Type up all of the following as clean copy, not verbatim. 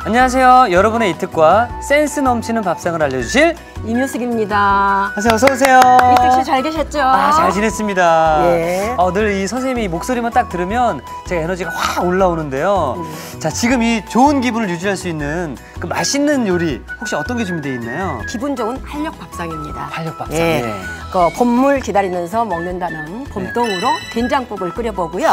안녕하세요. 여러분의 이특과 센스 넘치는 밥상을 알려주실 임효숙입니다. 선생님 어서 오세요. 이특 씨 잘 계셨죠? 잘 지냈습니다. 예. 늘 이 선생님이 목소리만 딱 들으면 제가 에너지가 확 올라오는데요. 자, 지금 이 좋은 기분을 유지할 수 있는 그 맛있는 요리 혹시 어떤 게 준비되어 있나요? 기분 좋은 활력 밥상입니다. 활력 밥상. 예. 네. 그 봄물 기다리면서 먹는다는 봄동으로 된장국을 끓여보고요.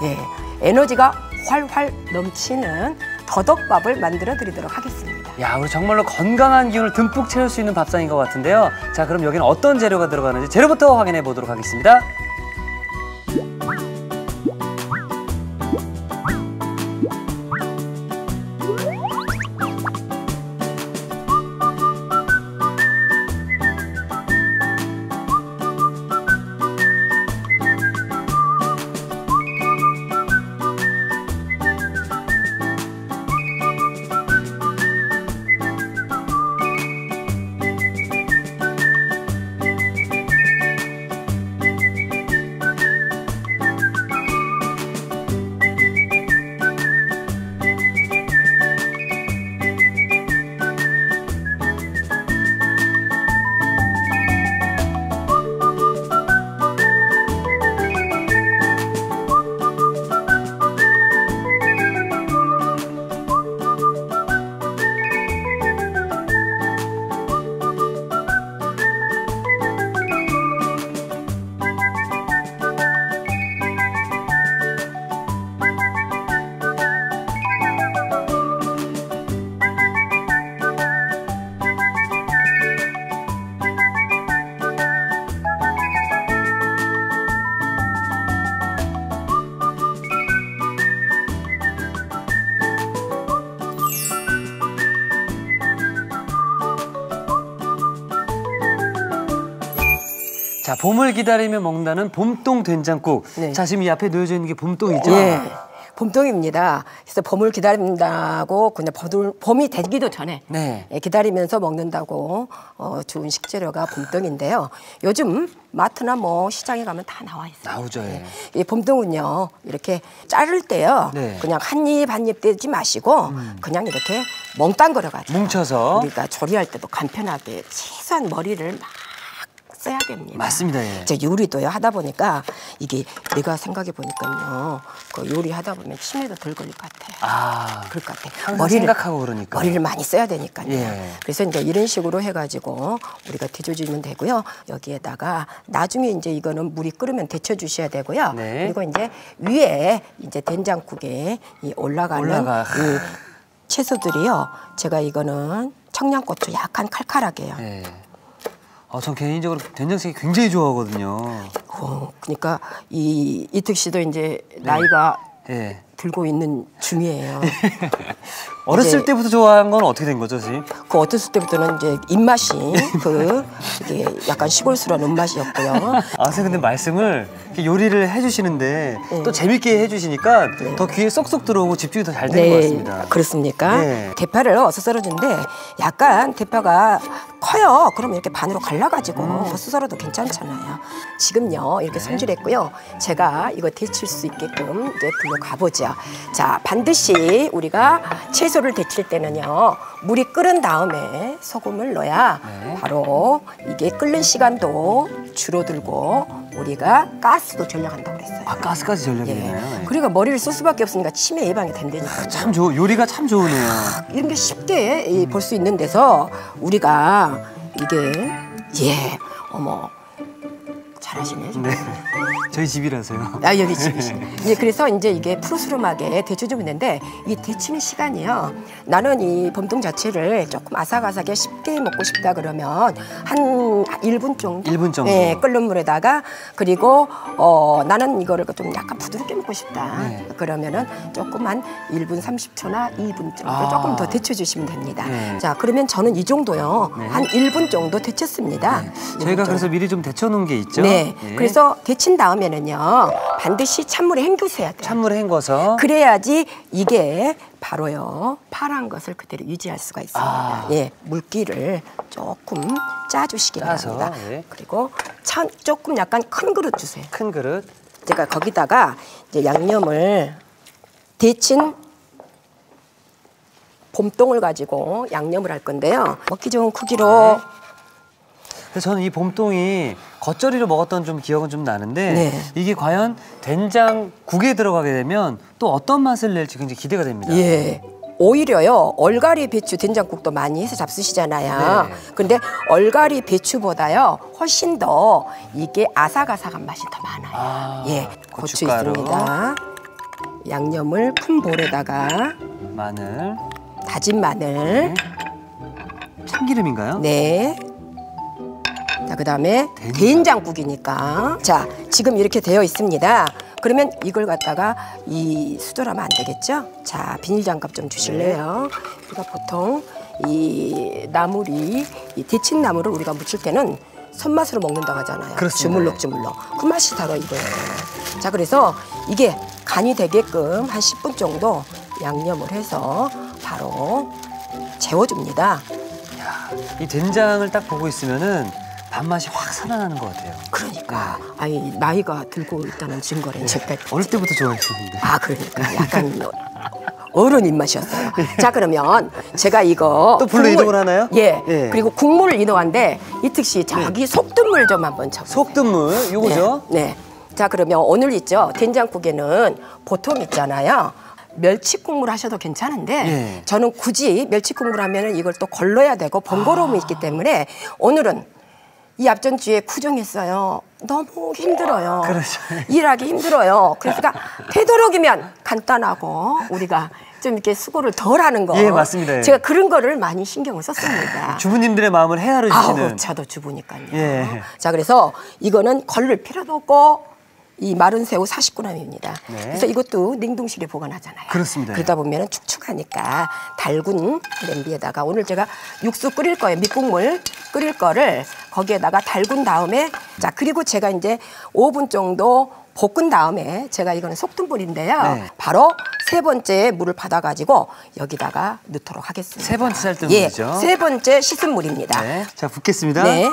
예. 에너지가 활활 넘치는 더덕밥을 만들어 드리도록 하겠습니다. 야, 우리 정말로 건강한 기운을 듬뿍 채울 수 있는 밥상인 것 같은데요. 자, 그럼 여기는 어떤 재료가 들어가는지 재료부터 확인해 보도록 하겠습니다. 자, 봄을 기다리며 먹는다는 봄동 된장국. 네. 자, 지금 이 앞에 놓여져 있는 게 봄동이죠? 예. 봄동입니다. 그래서 봄을 기다린다고 그냥 봄이 되기도 전에 네. 기다리면서 먹는다고 좋은 식재료가 봄동인데요. 요즘 마트나 뭐 시장에 가면 다 나와 있어요. 나오죠. 예. 이 봄동은요 이렇게 자를 때요 네. 그냥 한 입 한 입 떼지 마시고 그냥 이렇게 몽땅 걸어가지고 뭉쳐서 우리가 조리할 때도 간편하게 최소한 머리를 막 써야 됩니다. 맞습니다. 예. 이제 요리도요 하다 보니까 이게 내가 생각해 보니까요 그 요리 하다 보면 치매도 덜 걸릴 것 같아요. 아, 그럴 것 같아요. 항상 생각하고 그러니까. 머리를 많이 써야 되니까요. 예. 그래서 이제 이런 식으로 해가지고 우리가 데쳐주면 되고요. 여기에다가 나중에 이제 이거는 물이 끓으면 데쳐주셔야 되고요. 네. 그리고 이제 위에 이제 된장국에 이 올라가는 이 채소들이요. 제가 이거는 청양고추 약간 칼칼하게요. 예. 전 개인적으로 된장찌개 굉장히 좋아하거든요. 그러니까 이 이특 씨도 이제 나이가 예. 들고 있는 중이에요. 어렸을 때부터 좋아한 건 어떻게 된 거죠, 선생님? 그 어렸을 때부터는 이제 입맛이 이게 약간 시골스러운 입맛이었고요. 선생님 근데 말씀을 이렇게 요리를 해주시는데 또 재밌게 해주시니까 더 귀에 쏙쏙 들어오고 집중이 더 잘 되는 것 같습니다. 그렇습니까? 네. 대파를 어서 썰어준데 약간 대파가 커요. 그러면 이렇게 반으로 갈라가지고 어서 썰어도 괜찮잖아요. 지금요 이렇게 손질했고요. 제가 이거 데칠 수 있게끔 이제 불로 가보죠. 자, 반드시 우리가 채소를 데칠 때는요 물이 끓은 다음에 소금을 넣어야 바로 이게 끓는 시간도 줄어들고 우리가 가스도 절약한다고 그랬어요. 가스까지 절약이네요. 그러니까 머리를 쓸 수밖에 없으니까 치매 예방이 된다니까요. 참 요리가 참 좋으네요. 이런 게 쉽게 볼 수 있는 데서 우리가 이게 어머 잘하시네. 네. 저희 집이라서요. 여기 집이시네. 이제 그래서 이제 이게 푸르스름하게 데쳐주면 되는데 이 데치는 시간이요. 나는 이 봄동 자체를 조금 아삭아삭하게 쉽게 먹고 싶다 그러면 한 1분 정도. 1분 정도. 네, 끓는 물에다가 그리고 나는 이거를 좀 약간 부드럽게 먹고 싶다. 네. 그러면은 조금 한 1분 30초나 2분 정도 조금 더 데쳐주시면 됩니다. 네. 자, 그러면 저는 이 정도요. 네. 한 1분 정도 데쳤습니다. 네. 저희가 그래서 미리 좀 데쳐놓은 게 있죠. 네. 그래서 데친 다음에는요 반드시 찬물에 헹구셔야 돼요. 찬물에 헹궈서. 그래야지 이게 바로요 파란 것을 그대로 유지할 수가 있습니다. 예, 물기를 조금 짜주시기 바랍니다. 그리고 조금 약간 큰 그릇 주세요. 큰 그릇. 제가 거기다가 이제 양념을 데친 봄동을 가지고 양념을 할 건데요. 먹기 좋은 크기로. 그래서 저는 이 봄동이 겉절이로 먹었던 좀 기억은 좀 나는데 네. 이게 과연 된장국에 들어가게 되면 또 어떤 맛을 낼지 굉장히 기대가 됩니다. 예. 오히려요, 얼갈이 배추 된장국도 많이 해서 잡수시잖아요. 네. 근데 얼갈이 배추보다요, 훨씬 더 이게 아삭아삭한 맛이 더 많아요. 아, 예. 고추 고춧가루. 있습니다. 양념을 큰 볼에다가 마늘, 다진 마늘. 참기름인가요? 네. 자, 그다음에 된장국이니까. 자, 지금 이렇게 되어 있습니다. 그러면 이걸 갖다가 이 수저라면 안 되겠죠? 자, 비닐 장갑 좀 주실래요? 우리가 보통 이 나물이 이 데친 나물을 우리가 무칠 때는 손맛으로 먹는다고 하잖아요. 그렇습니다. 주물럭주물럭. 그 맛이 바로 이거예요. 자, 그래서 이게 간이 되게끔 한 10분 정도 양념을 해서 바로 재워줍니다. 이 된장을 딱 보고 있으면은 밥맛이 확 살아나는 것 같아요. 그러니까 아니 나이가 들고 있다는 증거를 제가 어릴 때부터 좋아했었는데. 아 그러니까 약간 어른 입맛이었어요. 자 그러면 제가 이거 또 불로 이동을 하나요? 예. 예. 그리고 국물을 이동한데 이특 씨 저기 속든물 좀 한번 쳐보세요. 속든물 요거죠? 네. 네. 자 그러면 오늘 있죠 된장국에는 보통 있잖아요. 멸치 국물 하셔도 괜찮은데 예. 저는 굳이 멸치 국물 하면은 이걸 또 걸러야 되고 번거로움이 있기 때문에 오늘은 이 앞전주에 구정했어요. 너무 힘들어요. 그렇죠. 일하기 힘들어요. 그러니까 되도록이면 간단하고 우리가 좀 이렇게 수고를 덜 하는 거. 예, 맞습니다. 예. 제가 그런 거를 많이 신경을 썼습니다. 주부님들의 마음을 헤아려 주시는. 아우, 저도 주부니까요. 예. 자, 그래서 이거는 걸릴 필요도 없고 이 마른 새우 40g입니다. 네. 그래서 이것도 냉동실에 보관하잖아요. 그렇습니다. 그러다 보면 축축하니까 달군 냄비에다가 오늘 제가 육수 끓일 거예요. 밑국물 끓일 거를 거기에다가 달군 다음에 자 그리고 제가 이제 5분 정도 볶은 다음에 제가 이거는 속든물인데요. 네. 바로 세 번째 물을 받아가지고 여기다가 넣도록 하겠습니다. 세 번째 쌀뜨물이죠. 예, 세 번째 씻은 물입니다. 네. 자, 붓겠습니다. 네.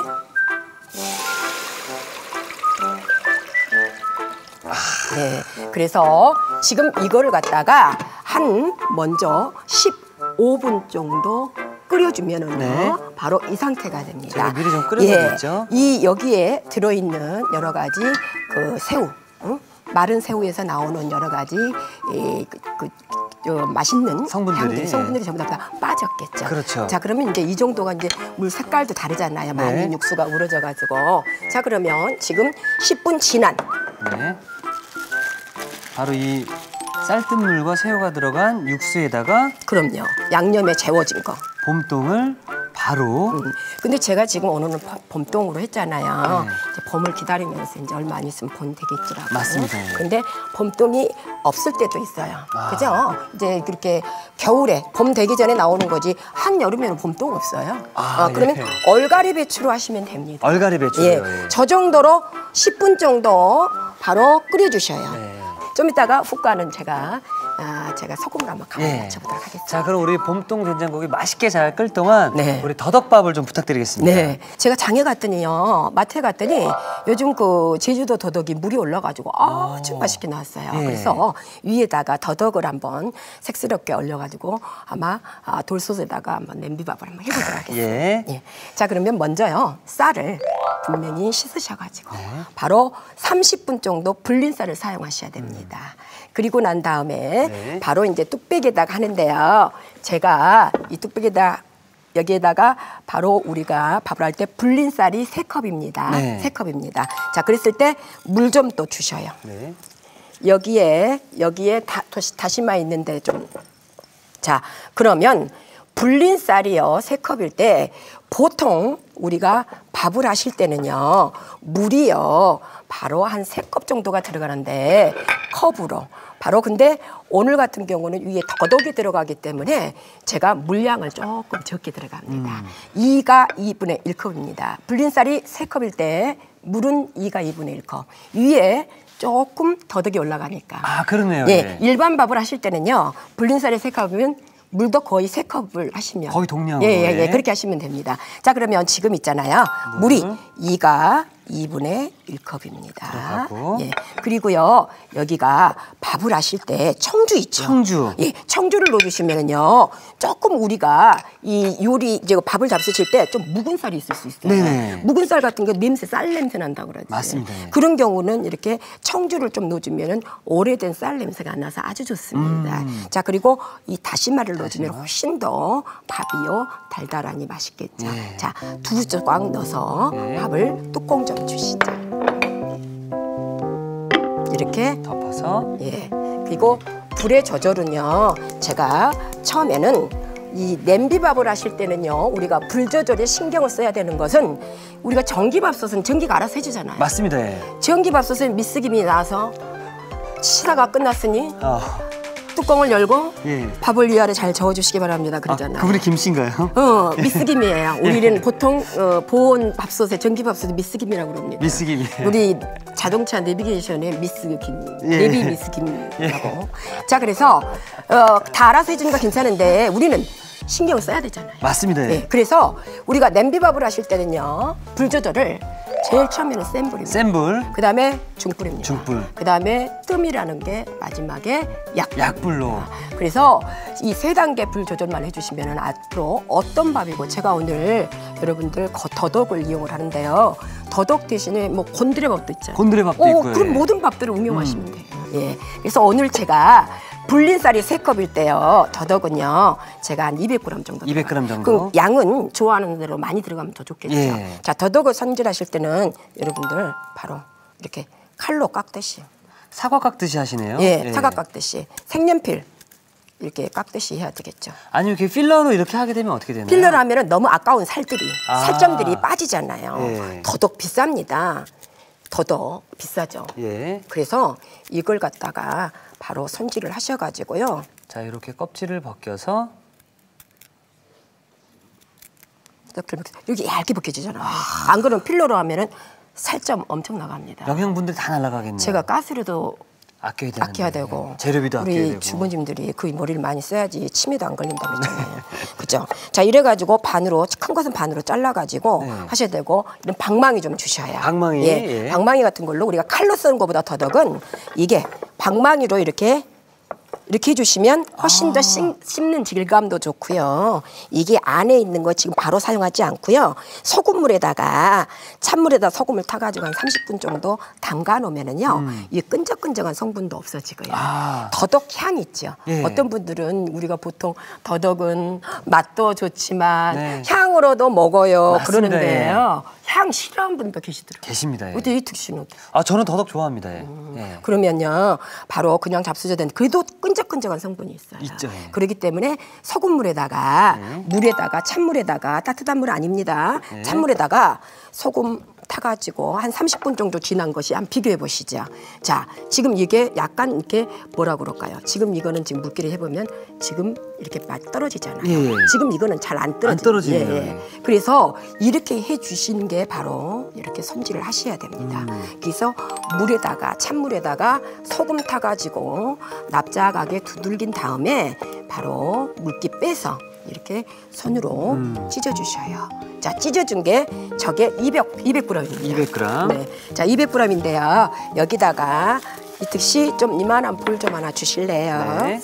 네. 그래서 지금 이거를 갖다가 먼저 15분 정도 끓여주면은요. 네. 바로 이 상태가 됩니다. 제가 미리 좀 끓여놔야겠죠? 이 여기에 들어있는 여러 가지 그 새우, 응? 마른 새우에서 나오는 여러 가지 맛있는 성분들이. 성분들이 전부 다 빠졌겠죠. 그렇죠. 자 그러면 이제 이 정도가 이제 물 색깔도 다르잖아요. 많이 네. 육수가 우러져가지고. 자 그러면 지금 10분 지난. 네. 바로 이 쌀뜨물과 새우가 들어간 육수에다가 그럼요. 양념에 재워진 거. 봄동을 바로 근데 제가 지금 오늘은 봄동으로 했잖아요. 네. 이제 봄을 기다리면서 이제 얼마 안 있으면 봄 되겠더라고요. 맞습니다. 예. 근데 봄동이 없을 때도 있어요. 그죠? 이제 그렇게 겨울에 봄 되기 전에 나오는 거지 한여름에는 봄동 없어요. 그러면 예. 얼갈이 배추로 하시면 됩니다. 얼갈이 배추요. 예. 저 정도로 10분 정도 바로 끓여주셔요. 네. 좀 이따가 훅가는 제가 소금을 한번 간을 예. 맞춰보도록 하겠습니다. 자, 그럼 우리 봄동 된장국이 맛있게 잘 끓 동안 네. 우리 더덕밥을 좀 부탁드리겠습니다. 네, 제가 장에 갔더니요, 마트에 갔더니 요즘 그 제주도 더덕이 물이 올라가지고 아주 맛있게 나왔어요. 예. 그래서 위에다가 더덕을 한번 색스럽게 얼려가지고 아마 돌솥에다가 한번 냄비밥을 한번 해보도록 하겠습니다. 예. 예. 자, 그러면 먼저요, 쌀을 분명히 씻으셔가지고 바로 30분 정도 불린 쌀을 사용하셔야 됩니다. 그리고 난 다음에 네. 바로 이제 뚝배기에다가 하는데요. 제가 이 뚝배기에다 여기에다가 바로 우리가 밥을 할 때 불린 쌀이 3컵입니다. 네. 3컵입니다. 자, 그랬을 때 물 좀 또 주셔요. 네. 여기에 다시마 있는데 좀. 자, 그러면 불린 쌀이요 3컵일 때 보통 우리가 밥을 하실 때는요 물이요 바로 한 3컵 정도가 들어가는데 컵으로 바로 근데 오늘 같은 경우는 위에 더덕이 들어가기 때문에 제가 물량을 조금 적게 들어갑니다. 2가 2분의 1컵입니다. 불린 쌀이 3컵일 때 물은 2가 2분의 1컵. 위에 조금 더덕이 올라가니까. 아, 그러네요. 예, 예. 일반 밥을 하실 때는요 불린 쌀이 3컵이면 물도 거의 3컵을 하시면 거의 동량으로. 예, 예. 그렇게 하시면 됩니다. 자 그러면 지금 있잖아요 물이 2가 2분의 1컵입니다. 들어가고. 예. 그리고요, 여기가 밥을 하실 때 청주 있죠? 청주. 예, 청주를 넣어주시면은요, 조금 우리가 이 요리, 이제 밥을 잡수실 때 좀 묵은 쌀이 있을 수 있어요. 네네. 묵은 쌀 같은 게 냄새, 쌀 냄새 난다고 그러지. 맞습니다. 예. 그런 경우는 이렇게 청주를 좀 넣어주면은 오래된 쌀 냄새가 안 나서 아주 좋습니다. 자, 그리고 이 다시마를 넣어주면 훨씬 더 밥이요, 달달하니 맛있겠죠. 예. 자, 두 조각 넣어서 예. 밥을 뚜껑 좀 주시죠. 이렇게. 덮어서. 예. 그리고 불의 조절은요, 제가 처음에는 이 냄비밥을 하실 때는요, 우리가 불 조절에 신경을 써야 되는 것은 우리가 전기밥솥은 전기가 알아서 해주잖아요. 맞습니다. 예. 전기밥솥은 미스김이 나서 시다가 끝났으니 아, 뚜껑을 열고 예. 밥을 위아래 잘 저어주시기 바랍니다. 그러잖아요. 그분이 김씨인가요? 미스김이에요. 우리는 보통 보온 밥솥에 전기밥솥에 미스김이라고 그럽니다. 미스김이. 우리 자동차 내비게이션에 미스김, 예. 내비 미스김이라고. 자, 그래서 다 알아서 해주니까 괜찮은데 우리는 신경을 써야 되잖아요. 맞습니다. 예. 네, 그래서 우리가 냄비밥을 하실 때는요, 불 조절을 제일 처음에는 센 불입니다. 센 불. 그 다음에 중불입니다. 중불. 그 다음에 뜸이라는 게 마지막에 약불로. 그래서 이 세 단계 불 조절만 해주시면 앞으로 어떤 밥이고, 제가 오늘 여러분들 더덕을 이용을 하는데요. 더덕 대신에 뭐 곤드레밥도 있잖아요. 곤드레밥도 있고요. 그럼 예. 모든 밥들을 응용하시면 돼요. 예. 그래서 오늘 제가 불린 쌀이 3컵일 때요, 더덕은요, 제가 한 200g 정도. 200g 정도. 그 양은 좋아하는 대로 많이 들어가면 더 좋겠죠. 예. 자, 더덕을 손질하실 때는 여러분들 바로 이렇게 칼로 깎듯이. 사과 깎듯이 하시네요. 예, 사과 깎듯이. 색연필 이렇게 깎듯이 해야 되겠죠. 아니면 이렇게 필러로 이렇게 하게 되면 어떻게 되나요? 필러로 하면은 너무 아까운 살들이, 아. 살점들이 빠지잖아요. 예. 더덕 비쌉니다. 더덕 비싸죠. 예. 그래서 이걸 갖다가 바로 손질을 하셔가지고요. 자, 이렇게 껍질을 벗겨서 이렇게 얇게 벗겨지잖아요. 안 그러면 필러로 하면은 살점 엄청 나갑니다. 영양분들 다 날아가겠네요. 제가 가스로도 아껴야 되는데. 아껴야 되고, 재료비도 아껴야 우리 되고. 주부님들이 그 머리를 많이 써야지 치매도 안 걸린다고 했잖아요. 그죠? 자, 이래가지고 반으로, 큰 것은 반으로 잘라가지고 네. 하셔야 되고, 이런 방망이 좀 주셔야. 방망이, 예. 예. 방망이 같은 걸로 우리가 칼로 쓰는 것보다 더덕은 이게 방망이로 이렇게 해주시면 훨씬 더 씹는 질감도 좋고요. 이게 안에 있는 거 지금 바로 사용하지 않고요. 소금물에다가, 찬물에다 소금을 타가지고 한 30분 정도 담가 놓으면은요, 이 끈적끈적한 성분도 없어지고요. 아. 더덕 향 있죠. 예. 어떤 분들은 우리가 보통 더덕은 맛도 좋지만 네. 향으로도 먹어요. 맞습니다. 그러는데요. 향 싫어하는 분도 계시더라고요. 계십니다. 예. 어때, 이 특수는? 아, 저는 더덕 좋아합니다. 예. 예. 그러면요, 바로 그냥 잡수셔야 되는데 그래도 끈적끈적한 성분이 있어요. 있죠, 예. 그렇기 때문에 소금물에다가, 네. 물에다가, 찬물에다가, 따뜻한 물 아닙니다. 네. 찬물에다가 소금 타가지고 한 30분 정도 지난 것이 한번 비교해 보시죠. 자, 지금 이게 약간 이렇게 뭐라 그럴까요? 지금 이거는 지금 물기를 해보면 지금 이렇게 막 떨어지잖아요. 예. 지금 이거는 잘 안 떨어지죠. 안 떨어지네요. 그래서 이렇게 해주시는 게 바로 이렇게 손질을 하셔야 됩니다. 그래서 물에다가, 찬물에다가 소금 타가지고 납작하게 두들긴 다음에 바로 물기 빼서 이렇게 손으로 찢어주셔요. 자, 찢어준 게 저게 200g입니다. 200g. 네. 자, 200g인데요. 여기다가 이특 씨 좀 이만한 불 좀 하나 주실래요? 네.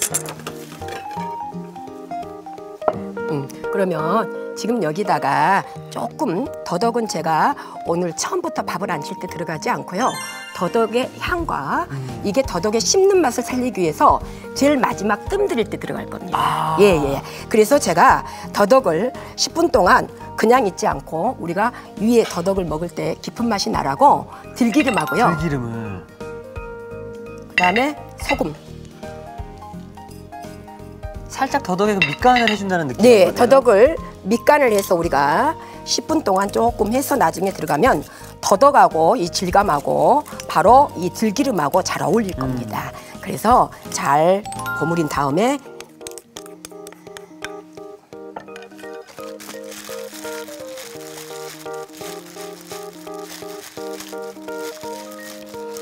그러면 지금 여기다가 조금, 더덕은 제가 오늘 처음부터 밥을 안 칠 때 들어가지 않고요. 더덕의 향과 이게 더덕의 씹는 맛을 살리기 위해서 제일 마지막 뜸 들일 때 들어갈 겁니다. 예. 그래서 제가 더덕을 10분 동안 그냥 있지 않고 우리가 위에 더덕을 먹을 때 깊은 맛이 나라고 들기름하고요. 들기름을. 그다음에 소금. 살짝 더덕에 그 밑간을 해준다는 느낌. 네, 더덕을 밑간을 해서 우리가 10분 동안 조금 해서 나중에 들어가면 더덕하고 이 질감하고 바로 이 들기름하고 잘 어울릴 겁니다. 그래서 잘 버무린 다음에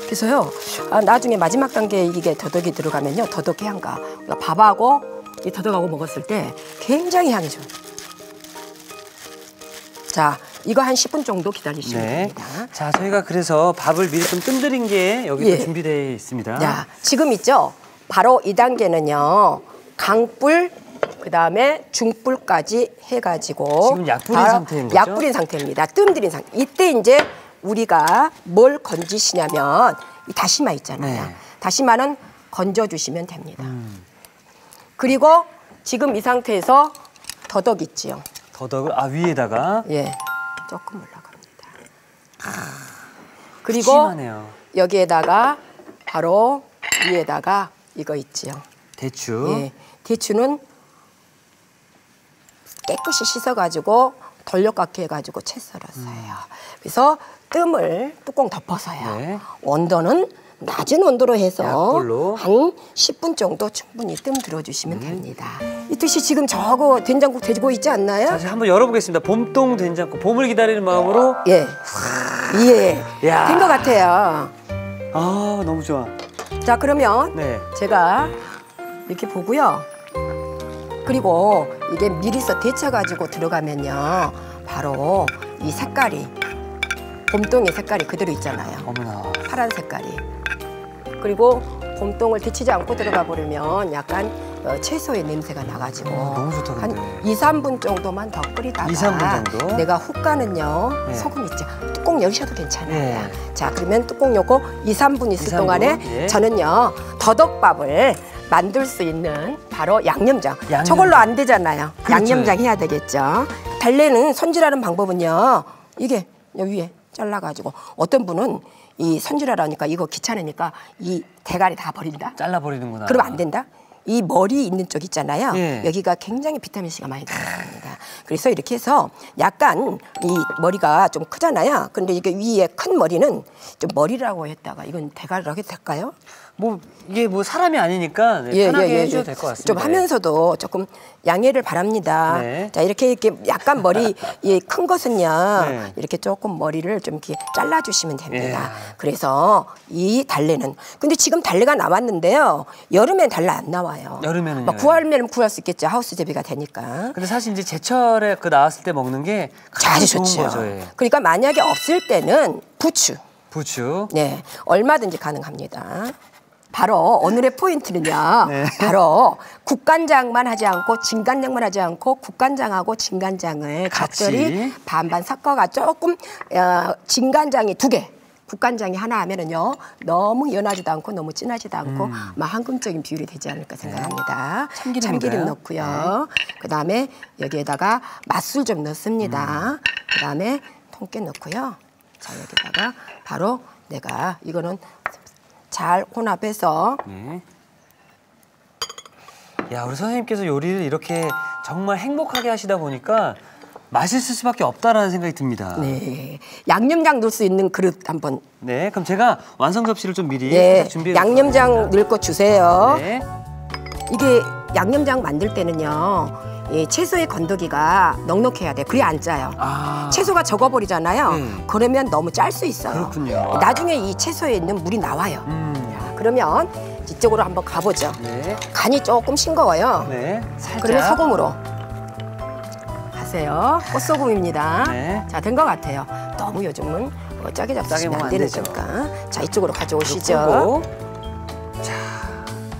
그래서요, 나중에 마지막 단계에 이게 더덕이 들어가면요, 더덕 향과 우리가 밥하고 이 더덕하고 먹었을 때 굉장히 향이 좋아요. 자, 이거 한 10분 정도 기다리시면 네. 됩니다. 자, 저희가 그래서 밥을 미리 좀 뜸들인 게 여기 예. 준비되어 있습니다. 자, 지금 있죠? 바로 이 단계는요. 강불, 그다음에 중불까지 해가지고 지금 약 뿌린 바로 상태인 거죠? 약 뿌린 상태입니다. 뜸 들인 상태. 이때 이제 우리가 뭘 건지시냐면 이 다시마 있잖아요. 네. 다시마는 건져주시면 됩니다. 그리고 지금 이 상태에서 더덕 있지요. 더덕을 위에다가 예, 조금 올라갑니다. 그리고 푸짐하네요. 여기에다가 바로 위에다가 이거 있지요. 대추. 예, 대추는 깨끗이 씻어가지고 덜력깎이 해가지고 채 썰었어요. 그래서 뜸을 뚜껑 덮어서요. 네. 온도는 낮은 온도로 해서 약불로. 한 10분 정도 충분히 뜸 들어주시면 됩니다. 이뜻이 지금 저거 된장국 돼지고 있지 않나요? 자, 한번 열어보겠습니다. 봄동 된장국. 봄을 기다리는 마음으로. 예, 예, 야. 된 것 같아요. 아, 너무 좋아. 자, 그러면 네. 제가 이렇게 보고요. 그리고 이게 미리서 데쳐가지고 들어가면요. 바로 이 색깔이, 봄동의 색깔이 그대로 있잖아요. 어머나. 파란 색깔이. 그리고 봄동을 데치지 않고 들어가 버리면 약간 채소의 냄새가 나가지고 너무 좋다, 근데. 한 2, 3분 정도만 더 끓이다가 2, 3분 정도? 내가 훅가는요. 네. 소금 있죠. 뚜껑 열셔도 괜찮아요. 네. 자, 그러면 뚜껑 열고 2, 3분 있을 2, 3분? 동안에 예. 저는요. 더덕밥을 만들 수 있는 바로 양념장. 양념장. 저걸로 안 되잖아요. 그렇죠. 양념장 해야 되겠죠. 달래는 손질하는 방법은요. 이게 여기 위에 잘라가지고 어떤 분은 이 손질하라니까 이거 귀찮으니까 이 대가리 다 버린다. 잘라버리는구나. 그러면 안 된다. 이 머리 있는 쪽 있잖아요. 예. 여기가 굉장히 비타민C가 많이 들어갑니다. 그래서 이렇게 해서 약간 이 머리가 좀 크잖아요. 근데 이게 위에 큰 머리는 좀 머리라고 했다가 이건 대가리라고 해도 될까요? 뭐 이게 뭐 사람이 아니니까 네, 편하게 해주셔도 될 것 같습니다. 좀 하면서도 조금 양해를 바랍니다. 네. 자, 이렇게 약간 머리 큰 것은요. 네. 이렇게 조금 머리를 좀 이렇게 잘라주시면 됩니다. 예. 그래서 이 달래는 근데 지금 달래가 나왔는데요. 여름엔 달래 안 나와요. 여름에는요? 막 구하면 구할 수 있겠죠. 하우스 재배가 되니까. 근데 사실 이제 제철에 그 나왔을 때 먹는 게 가장 아주 좋은 좋죠. 거죠. 예. 그러니까 만약에 없을 때는 부추. 부추. 네, 얼마든지 가능합니다. 바로 오늘의 포인트는요. 네. 바로 국간장만 하지 않고 진간장만 하지 않고 국간장하고 진간장을 같이. 적절히 반반 섞어가 조금 진간장이 2개. 국간장이 하나 하면은요 너무 연하지도 않고 너무 진하지도 않고 막 황금적인 비율이 되지 않을까 생각합니다. 참기름 넣고요. 그다음에 여기에다가 맛술 좀 넣습니다. 그다음에 통깨 넣고요. 자, 여기다가 바로 내가 이거는 잘 혼합해서 네. 야, 우리 선생님께서 요리를 이렇게 정말 행복하게 하시다 보니까 맛있을 수밖에 없다라는 생각이 듭니다. 네, 양념장 넣을 수 있는 그릇 한번. 네, 그럼 제가 완성 접시를 좀 미리 네, 준비해 양념장 넣을 거 주세요. 네. 이게 양념장 만들 때는요. 이 채소의 건더기가 넉넉해야 돼. 그래야 안 짜요. 아, 채소가 적어버리잖아요. 그러면 너무 짤 수 있어요. 그렇군요. 나중에 이 채소에 있는 물이 나와요. 자, 그러면 이쪽으로 한번 가보죠. 네. 간이 조금 싱거워요. 네. 살짝. 그러면 소금으로 하세요. 꽃소금입니다. 네. 자, 된 것 같아요. 너무 요즘은 짜게 잡수시면 먹으면 안 안 되는 되죠. 거니까. 자, 이쪽으로 가져오시죠. 끄고.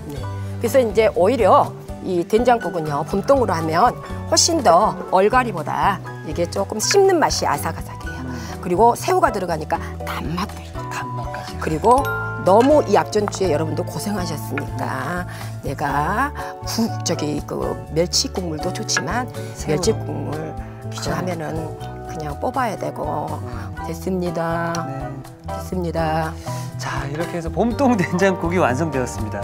네. 그래서 이제 오히려 이 된장국은요 봄동으로 하면 훨씬 더 얼갈이보다 이게 조금 씹는 맛이 아삭아삭해요. 그리고 새우가 들어가니까 단맛도 있고. 단맛까지. 그리고 너무 이 앞전주에 여러분도 고생하셨으니까 내가 그 멸치 국물도 좋지만 새우. 멸치 국물 기초하면은 그냥 뽑아야 되고. 됐습니다. 네. 됐습니다. 자, 이렇게 해서 봄동 된장국이 완성되었습니다.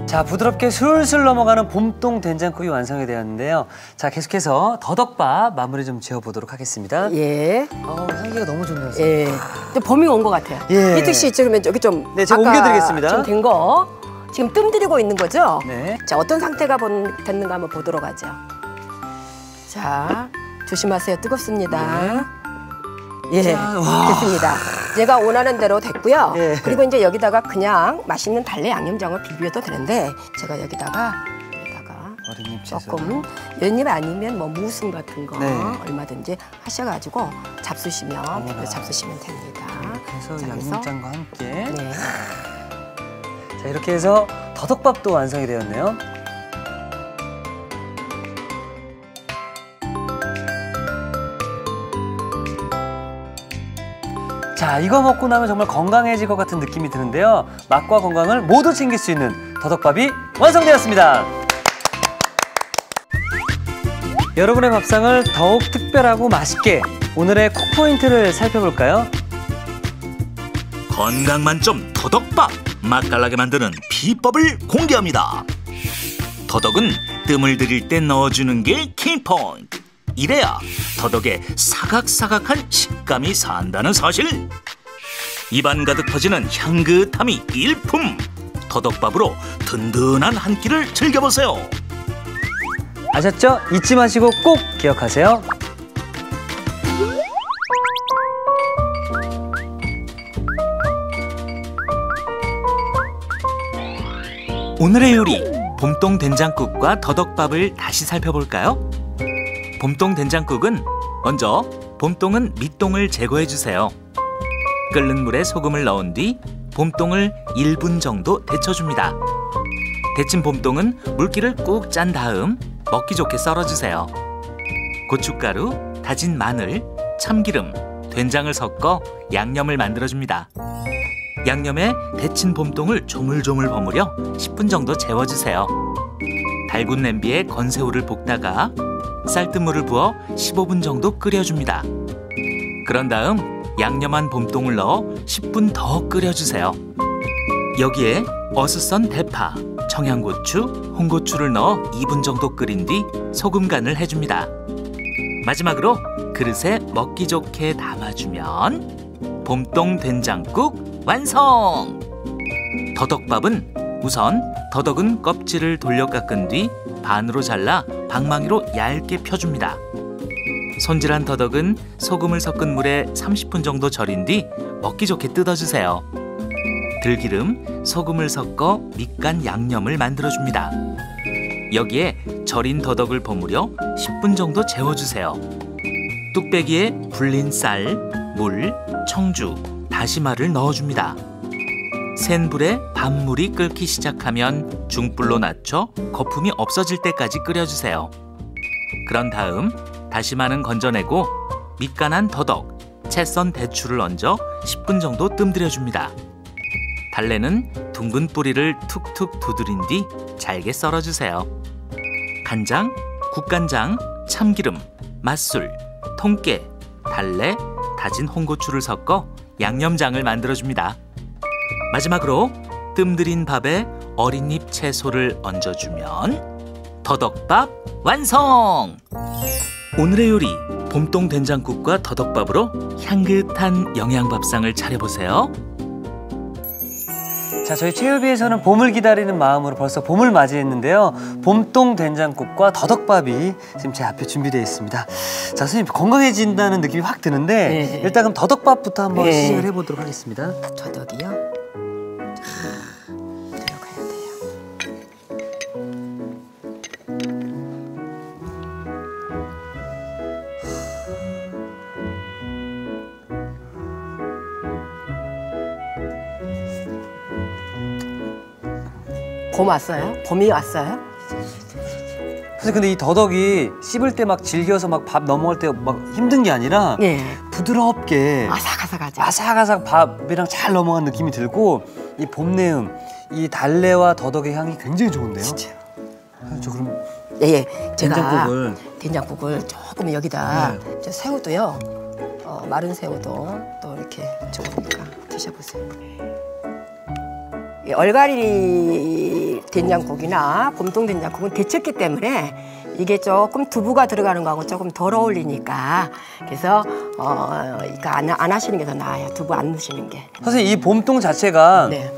자, 부드럽게 술술 넘어가는 봄동 된장국이 완성이 되었는데요. 자, 계속해서 더덕밥 마무리 좀 지어보도록 하겠습니다. 예. 향기가 너무 좋네요. 예. 근데 봄이 온 것 같아요. 예. 이특 씨, 그러면 여기 좀. 네, 제가 아까 옮겨드리겠습니다. 지금 된 거. 지금 뜸 들이고 있는 거죠? 네. 자, 어떤 상태가 됐는가 한번 보도록 하죠. 자, 조심하세요. 뜨겁습니다. 예. 자, 와. 됐습니다. 내가 원하는 대로 됐고요. 예. 그리고 이제 여기다가 그냥 맛있는 달래 양념장을 비벼도 되는데 제가 여기다가 어린잎 채소. 조금 연잎 아니면 뭐 무순 같은 거 네. 얼마든지 하셔가지고 잡수시면 비벼 잡수시면 됩니다. 그래서 자, 양념장과 함께. 네. 자, 이렇게 해서 더덕밥도 완성이 되었네요. 자, 이거 먹고 나면 정말 건강해질 것 같은 느낌이 드는데요. 맛과 건강을 모두 챙길 수 있는 더덕밥이 완성되었습니다. 여러분의 밥상을 더욱 특별하고 맛있게 오늘의 쿡포인트를 살펴볼까요? 건강 만점 더덕밥 맛깔나게 만드는 비법을 공개합니다. 더덕은 뜸을 들일 때 넣어주는 게 키포인트. 이래야 더덕의 사각사각한 식감이 산다는 사실. 입안 가득 퍼지는 향긋함이 일품. 더덕밥으로 든든한 한 끼를 즐겨보세요. 아셨죠? 잊지 마시고 꼭 기억하세요. 오늘의 요리, 봄동 된장국과 더덕밥을 다시 살펴볼까요? 봄동 된장국은 먼저 봄동은 밑동을 제거해주세요. 끓는 물에 소금을 넣은 뒤 봄동을 1분 정도 데쳐줍니다. 데친 봄동은 물기를 꾹 짠 다음 먹기 좋게 썰어주세요. 고춧가루, 다진 마늘, 참기름, 된장을 섞어 양념을 만들어줍니다. 양념에 데친 봄동을 조물조물 버무려 10분 정도 재워주세요. 달군 냄비에 건새우를 볶다가 쌀뜨물을 부어 15분 정도 끓여줍니다. 그런 다음 양념한 봄동을 넣어 10분 더 끓여주세요. 여기에 어슷 썬 대파, 청양고추, 홍고추를 넣어 2분 정도 끓인 뒤 소금 간을 해줍니다. 마지막으로 그릇에 먹기 좋게 담아주면 봄동 된장국 완성! 더덕밥은 우선 더덕은 껍질을 돌려 깎은 뒤 반으로 잘라 방망이로 얇게 펴줍니다. 손질한 더덕은 소금을 섞은 물에 30분 정도 절인 뒤 먹기 좋게 뜯어주세요. 들기름, 소금을 섞어 밑간 양념을 만들어줍니다. 여기에 절인 더덕을 버무려 10분 정도 재워주세요. 뚝배기에 불린 쌀, 물, 청주, 다시마를 넣어줍니다. 센 불에 밥물이 끓기 시작하면 중불로 낮춰 거품이 없어질 때까지 끓여주세요. 그런 다음 다시마는 건져내고 밑간한 더덕, 채 썬 대추를 얹어 10분 정도 뜸들여줍니다. 달래는 둥근 뿌리를 툭툭 두드린 뒤 잘게 썰어주세요. 간장, 국간장, 참기름, 맛술, 통깨, 달래, 다진 홍고추를 섞어 양념장을 만들어줍니다. 마지막으로 뜸들인 밥에 어린잎 채소를 얹어주면 더덕밥 완성! 오늘의 요리, 봄동 된장국과 더덕밥으로 향긋한 영양밥상을 차려보세요. 자, 저희 최유비에서는 봄을 기다리는 마음으로 벌써 봄을 맞이했는데요. 봄동 된장국과 더덕밥이 지금 제 앞에 준비되어 있습니다. 자, 선생님 건강해진다는 느낌이 확 드는데 네. 일단 그럼 더덕밥부터 한번 네. 시작을 해보도록 하겠습니다. 더덕이요. 들어가야 돼요. 봄 왔어요? 봄이 왔어요? 선생님 근데 이 더덕이 씹을 때 막 질겨서 막 밥 넘어갈 때 막 힘든 게 아니라 네. 부드럽게 아삭아삭하죠. 아삭아삭 밥이랑 잘 넘어간 느낌이 들고 이 봄내음, 이 달래와 더덕의 향이 굉장히 좋은데요. 진짜. 저 그럼 예, 제가 된장국을 조금 여기다 네. 저 새우도요. 마른 새우도 또 이렇게 좋으니까 드셔보세요. 이 얼갈이 된장국이나 봄동 된장국은 데쳤기 때문에 이게 조금 두부가 들어가는 거하고 조금 덜 어울리니까 그래서 이거 안 하시는 게 더 나아요. 두부 안 넣으시는 게. 선생님 이 봄동 자체가 네.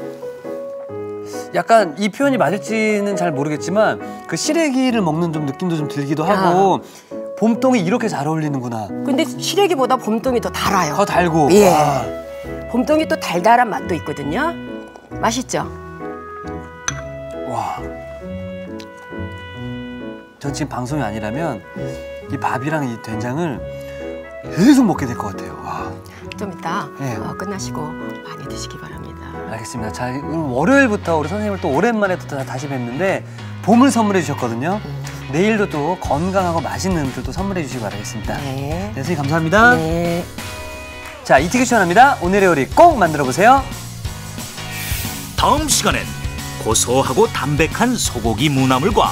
약간 이 표현이 맞을지는 잘 모르겠지만 그 시래기를 먹는 좀 느낌도 좀 들기도 하고 봄동이 이렇게 잘 어울리는구나. 근데 시래기보다 봄동이 더 달아요. 더 달고. 예. 와. 봄동이 또 달달한 맛도 있거든요. 맛있죠? 와. 전 지금 방송이 아니라면 이 밥이랑 이 된장을 계속 먹게 될 것 같아요. 와. 좀 이따 네. 끝나시고 많이 드시기 바랍니다. 알겠습니다. 자, 월요일부터 우리 선생님을 또 오랜만에 또 다시 뵙는데 봄을 선물해 주셨거든요. 내일도 또 건강하고 맛있는 음식을 또 선물해 주시기 바라겠습니다. 네. 선생님 감사합니다. 네. 자, 이티기 추천합니다. 오늘의 요리 꼭 만들어 보세요. 다음 시간엔 고소하고 담백한 소고기 무나물과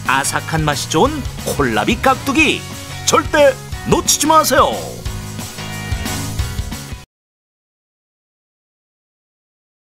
아삭한 맛이 좋은 콜라비 깍두기 절대 놓치지 마세요.